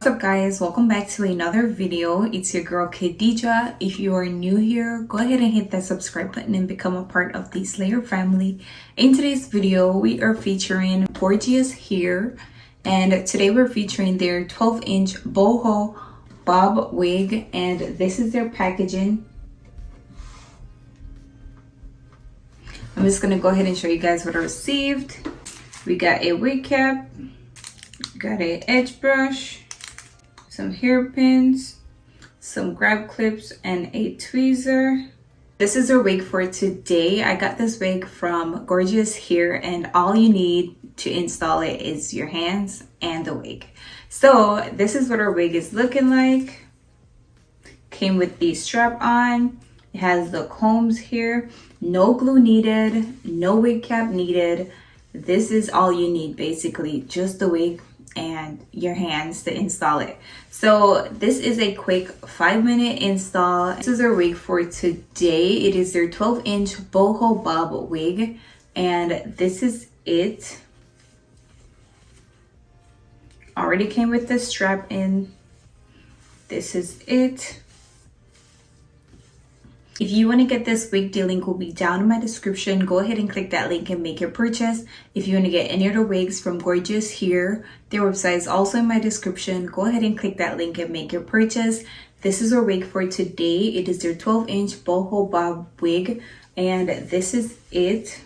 What's up guys, welcome back to another video. It's your girl Khadija. If you are new here, go ahead and hit that subscribe button and become a part of the Slayer family. In today's video we are featuring Gorgius Hair, and today we're featuring their 12-inch Boho Bob Wig, and this is their packaging. I'm just gonna go ahead and show you guys what I received. We got a wig cap, got a edge brush, some hairpins, some grab clips, and a tweezer. This is our wig for today. I got this wig from Gorgius Hair, and all you need to install it is your hands and the wig. So this is what our wig is looking like. Came with the strap on. It has the combs here. No glue needed, no wig cap needed. This is all you need, basically, just the wig and your hands to install it. So this is a quick 5-minute install. This is our wig for today. It is their 12-inch Boho Bob Wig, and this is it. Already came with the strap in. This is it. If you want to get this wig, the link will be down in my description. Go ahead and click that link and make your purchase. If you want to get any other wigs from Gorgius Hair, their website is also in my description. Go ahead and click that link and make your purchase. This is our wig for today. It is their 12-inch Boho Bob Wig, and this is it.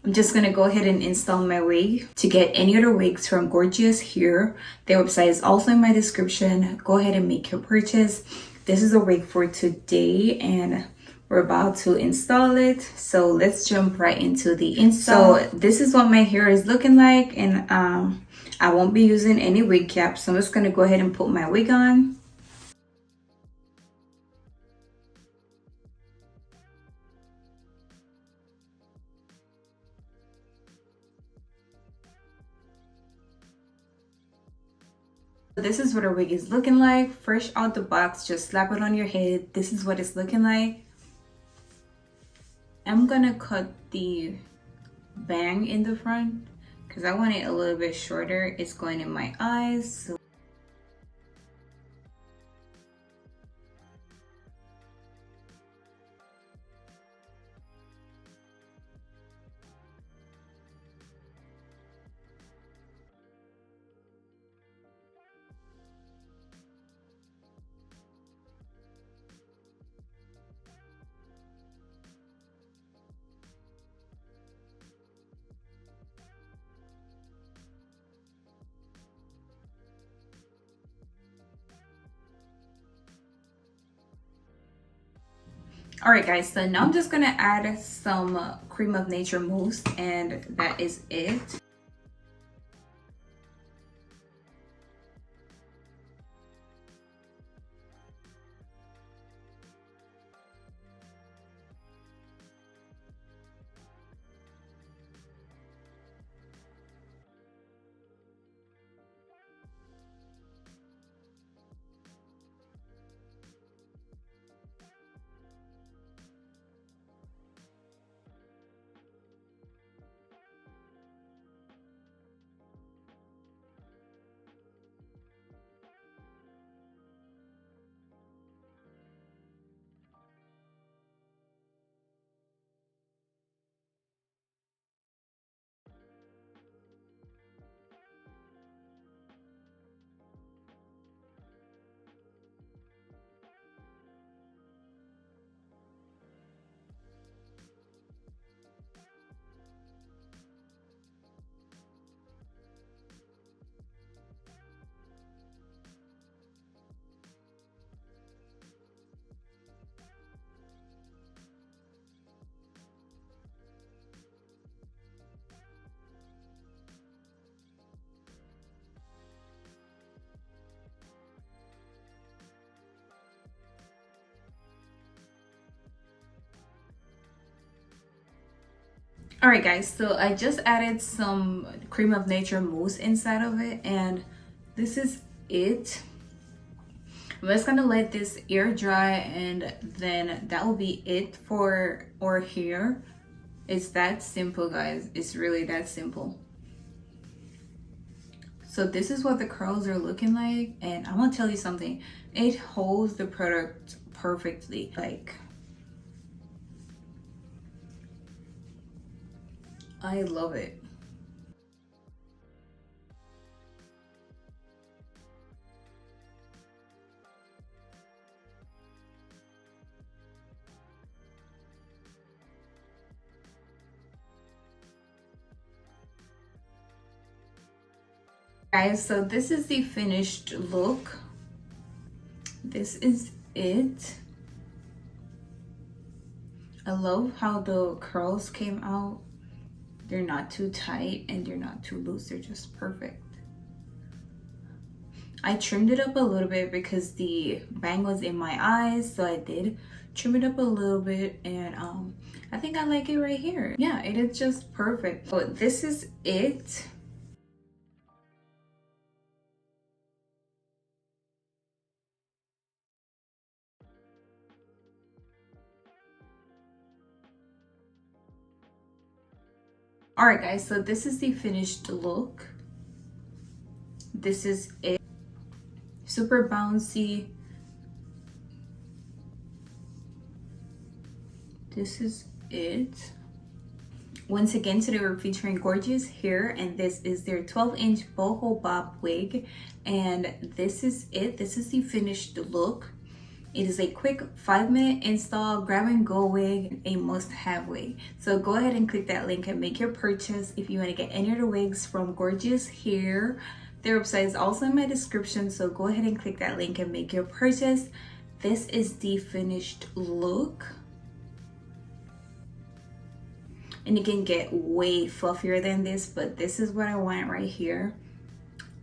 I'm just gonna go ahead and install my wig. To get any other wigs from Gorgius Hair, their website is also in my description. Go ahead and make your purchase. This is a wig for today, and we're about to install it. So let's jump right into the install. So this is what my hair is looking like, and I won't be using any wig caps. So I'm just gonna go ahead and put my wig on. This is what our wig is looking like fresh out the box. Just slap it on your head. This is what it's looking like. I'm gonna cut the bang in the front because I want it a little bit shorter. It's going in my eyes, so alright guys, so now I'm just gonna add some cream of nature mousse, and that is it. Alright guys, so I just added some cream of nature mousse inside of it, and this is it. I'm just gonna let this air dry, and then that will be it for our hair. It's that simple, guys. It's really that simple. So this is what the curls are looking like, and I'm gonna tell you something, it holds the product perfectly. Like, I love it. Guys, so this is the finished look. This is it. I love how the curls came out. They're not too tight and they're not too loose. They're just perfect. I trimmed it up a little bit because the bang was in my eyes, so I did trim it up a little bit, and I think I like it right here. Yeah, it is just perfect. So this is it. All right, guys, so this is the finished look. This is it. Super bouncy. This is it. Once again, today we're featuring Gorgius Hair, and this is their 12-inch Boho Bob Wig, and this is it. This is the finished look. It is a quick 5-minute install, grab and go wig, a must-have wig. So go ahead and click that link and make your purchase if you want to get any of the wigs from Gorgius Hair. Their website is also in my description, so go ahead and click that link and make your purchase. This is the finished look. And you can get way fluffier than this, but this is what I want right here.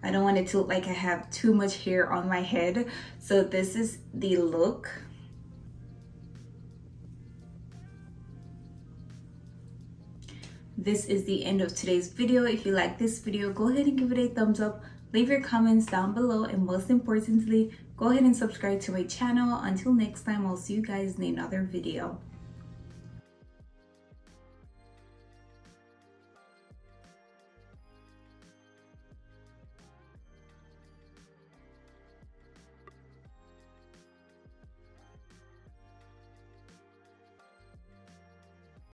I don't want it to look like I have too much hair on my head. So this is the look. This is the end of today's video. If you like this video, go ahead and give it a thumbs up. Leave your comments down below, and most importantly, go ahead and subscribe to my channel. Until next time, I'll see you guys in another video.